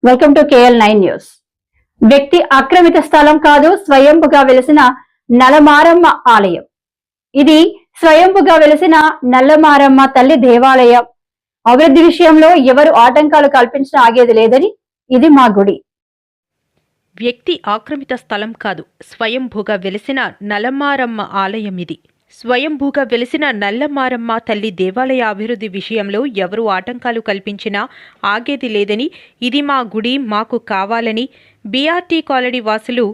Welcome to KL9 news. వ్యక్తి ఆక్రమిత స్థలం కాదు, స్వయంభుగా వెలిసిన నల్లమారమ్మ ఆలయం. ఇది స్వయంభుగా వెలిసిన నల్లమారమ్మ తల్లి దేవాలయం. అభివృద్ధి విషయంలో ఎవరు ఆటంకాలు కల్పించినా ఆగేది లేదని, ఇది మా గుడి. వ్యక్తి ఆక్రమిత స్థలం కాదు, స్వయంభూగా వెలిసిన నల్లమారమ్మ ఆలయం. ఇది స్వయంభూగా వెలిసిన నల్లమారమ్మ తల్లి దేవాలయ అభివృద్ధి విషయంలో ఎవరు ఆటంకాలు కల్పించినా ఆగేది లేదని, ఇది మా గుడి, మాకు కావాలని బీఆర్టీ కాలనీ వాసులు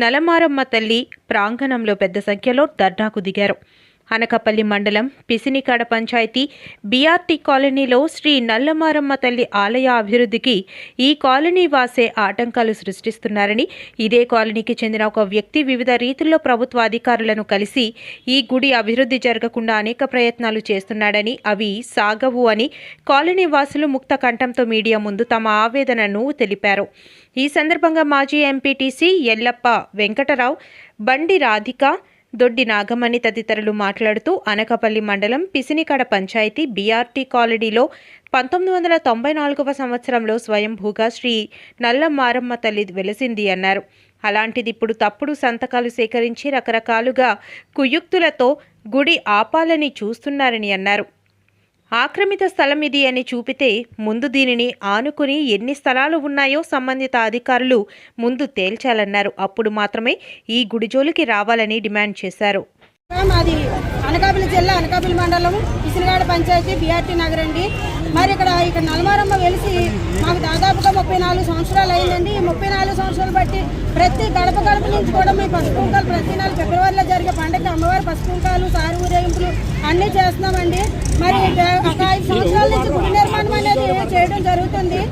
నల్లమారమ్మ తల్లి ప్రాంగణంలో పెద్ద సంఖ్యలో ధర్నాకు దిగారు. అనకాపల్లి మండలం పిసినికాడ పంచాయతీ బీఆర్టీ కాలనీలో శ్రీ నల్లమారమ్మ తల్లి ఆలయ అభివృద్ధికి ఈ కాలనీ వాసే ఆటంకాలు సృష్టిస్తున్నారని, ఇదే కాలనీకి చెందిన ఒక వ్యక్తి వివిధ రీతుల్లో ప్రభుత్వ అధికారులను కలిసి ఈ గుడి అభివృద్ధి జరగకుండా అనేక ప్రయత్నాలు చేస్తున్నాడని, అవి సాగవు అని కాలనీ వాసులు ముక్త కంఠంతో మీడియా ముందు తమ ఆవేదనను తెలిపారు. ఈ సందర్భంగా మాజీ ఎంపీటీసీ ఎల్లప్ప వెంకటరావు, బండి రాధిక, దొడ్డి నాగమణి తదితరులు మాట్లాడుతూ అనకాపల్లి మండలం పిసినికాడ పంచాయతీ బీఆర్టీ కాలనీలో 1994వ సంవత్సరంలో స్వయంభూగా శ్రీ నల్లమారమ్మ తల్లి వెలిసింది అన్నారు. అలాంటిది ఇప్పుడు తప్పుడు సంతకాలు సేకరించి రకరకాలుగా కుయుక్తులతో గుడి ఆపాలని చూస్తున్నారని అన్నారు. ఆక్రమిత స్థలం ఇది అని చూపితే ముందు దీనిని ఆనుకుని ఎన్ని స్థలాలు ఉన్నాయో సంబంధిత అధికారులు ముందు తేల్చాలన్నారు. అప్పుడు మాత్రమే ఈ గుడి జోలికి రావాలని డిమాండ్ చేశారు. మాది అనకాపల్లి జిల్లా అనకాపల్లి మండలం పిసినిగాడ పంచాయతీ బీఆర్టీ నగర్ అండి. మరి ఇక్కడ నల్లమారమ్మ వెలిసి మాకు దాదాపుగా 34 సంవత్సరాలు అయిందండి. ఈ 34 సంవత్సరాలు బట్టి ప్రతి గడప గడప నుంచి కూడా మేము పసుపు కుంకాలు ప్రతి నెల ఫిబ్రవరిలో జరిగే పండుగ అమ్మవారి పసుపు కుంకాలు, సారి ఊరేగింపులు అన్నీ చేస్తున్నామండి. మరి ఒక 5 సంవత్సరాల నుంచి గుడి నిర్మాణం అనేది చేయడం జరుగుతుంది.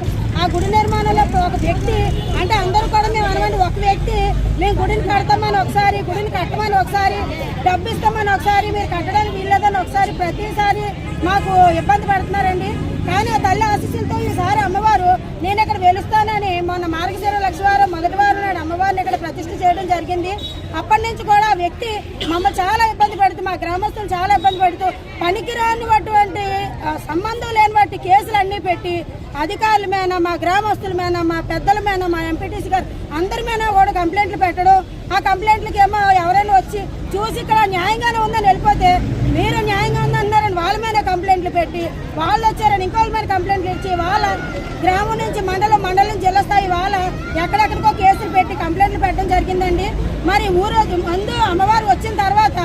ఆ గుడి నిర్మాణంలో ఒక వ్యక్తి అంటే అందరూ కూడా మేము అనమండి, ఒక వ్యక్తి మేము గుడిని కడతామని ఒకసారి, గుడిని కట్టమని ఒకసారి, డబ్బు ఇస్తామని ఒకసారి, మీరు కట్టడానికి వీల్లేదని ఒకసారి, ప్రతిసారి మాకు ఇబ్బంది పడుతున్నారండి. కానీ ఆ తల్లి ఆశీస్సులతో ఈసారి అమ్మవారు నేను ఇక్కడ వెలుస్తానని మొన్న మార్గశిర లక్షవారం మొదటి వారం నాడు అమ్మవారిని ఇక్కడ ప్రతిష్ఠ చేయడం జరిగింది. అప్పటి నుంచి కూడా ఆ వ్యక్తి మమ్మల్ని చాలా ఇబ్బంది పెడుతూ, మా గ్రామస్తులు చాలా ఇబ్బంది పెడుతూ, పనికిరానిటువంటి సంబంధం లేని వాటి కేసులు అన్నీ పెట్టి అధికారుల మీద, మా గ్రామస్తుల మీద, మా పెద్దల మీద, మా ఎంపీటీసీ గారు అందరి మీద కూడా కంప్లైంట్లు పెట్టడం. ఆ కంప్లైంట్లకి ఏమో ఎవరైనా వచ్చి చూసి ఇక్కడ న్యాయంగానే ఉందని వెళ్ళిపోతే, మీరు న్యాయంగా ఉందన్నారని వాళ్ళ మీద కంప్లైంట్లు పెట్టి, వాళ్ళు వచ్చారని ఇంకోళ్ళ మీద కంప్లైంట్లు ఇచ్చి, వాళ్ళ గ్రామం నుంచి మండలం జిల్లా స్థాయి వాళ్ళ ఎక్కడెక్కడికో కేసులు పెట్టి కంప్లైంట్లు పెట్టడం జరిగిందండి. మరి ఊరు ముందు అమ్మవారు వచ్చిన తర్వాత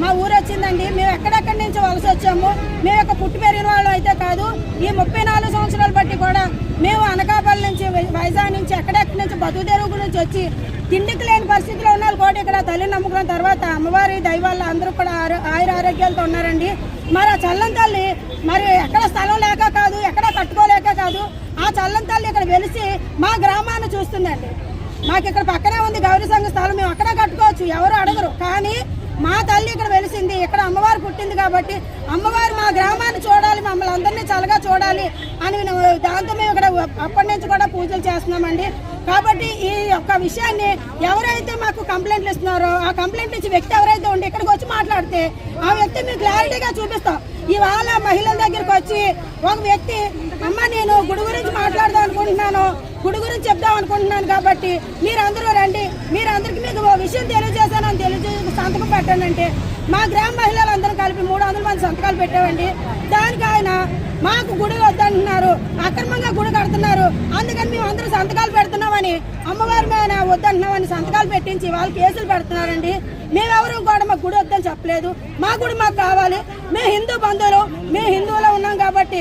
మా ఊరు వచ్చిందండి. మేము ఎక్కడెక్కడి నుంచి వలస వచ్చాము. మేము యొక్క పుట్టి పెరిగిన వాళ్ళు అయితే కాదు. ఈ 34 సంవత్సరాలు బట్టి కూడా మేము అనకాపల్లి నుంచి, వైజాగ్ నుంచి, ఎక్కడెక్కడి నుంచి, బతుకు తెరుగు నుంచి వచ్చి తిండికి లేని పరిస్థితిలో ఉన్న వాళ్ళు కూడా ఇక్కడ తల్లిని నమ్ముకున్న తర్వాత అమ్మవారి దైవాళ్ళ అందరూ కూడా ఆయుర ఆరోగ్యాలతో ఉన్నారండి. మరి ఆ చల్లని తల్లి మరి ఎక్కడ స్థలం లేక కాదు, ఎక్కడ కట్టుకోలేక కాదు, ఆ చల్లని తల్లి ఇక్కడ వెలిసి మా గ్రామాన్ని చూస్తుందండి. మాకు ఇక్కడ పక్కనే ఉంది గౌరీ సంఘ స్థలం, మేము అక్కడ కట్టుకోవచ్చు, ఎవరు అడగరు. కానీ మా తల్లి ఇక్కడ వెలిసింది, ఇక్కడ అమ్మవారు పుట్టింది కాబట్టి అమ్మవారు మా గ్రామాన్ని చూడాలి, మమ్మల్ని అందరినీ చల్లగా చూడాలి అని దాంతో మేము ఇక్కడ అప్పటి నుంచి కూడా పూజలు చేస్తున్నామండి. కాబట్టి ఈ యొక్క విషయాన్ని ఎవరైతే మాకు కంప్లైంట్లు ఇస్తున్నారో ఆ కంప్లైంట్ ఇచ్చే వ్యక్తి ఎవరైతే ఉండి ఇక్కడికి వచ్చి మాట్లాడితే ఆ వ్యక్తి మేము క్లారిటీగా చూపిస్తాం. ఇవాళ మహిళల దగ్గరికి వచ్చి ఒక వ్యక్తి, అమ్మ నేను గుడి గురించి మాట్లాడదాం అనుకుంటున్నాను, గుడి గురించి చెప్దాం అనుకుంటున్నాను కాబట్టి మీరందరూ రండి, మీరందరికీ మీకు విషయం తెలియజేశానని తెలియజేసి సంతకం పెట్టండి అంటే మా గ్రామ మహిళలందరూ కలిపి 300 మంది సంతకాలు పెట్టామండి. దానికి ఆయన మాకు గుడి వద్దంటున్నారు, అక్రమంగా గుడి కడుతున్నారు, అందుకని మేము అందరూ సంతకాలు పెడుతున్నామని, అమ్మవారి మీద వద్దంటున్నామని సంతకాలు పెట్టించి వాళ్ళు కేసులు పెడుతున్నారండి. మేమెవరూ కూడా మాకు గుడి వద్దని చెప్పలేదు. మా గుడి మాకు కావాలి, మేము హిందూ బంధువులు, మేము హిందువులో ఉన్నాం కాబట్టి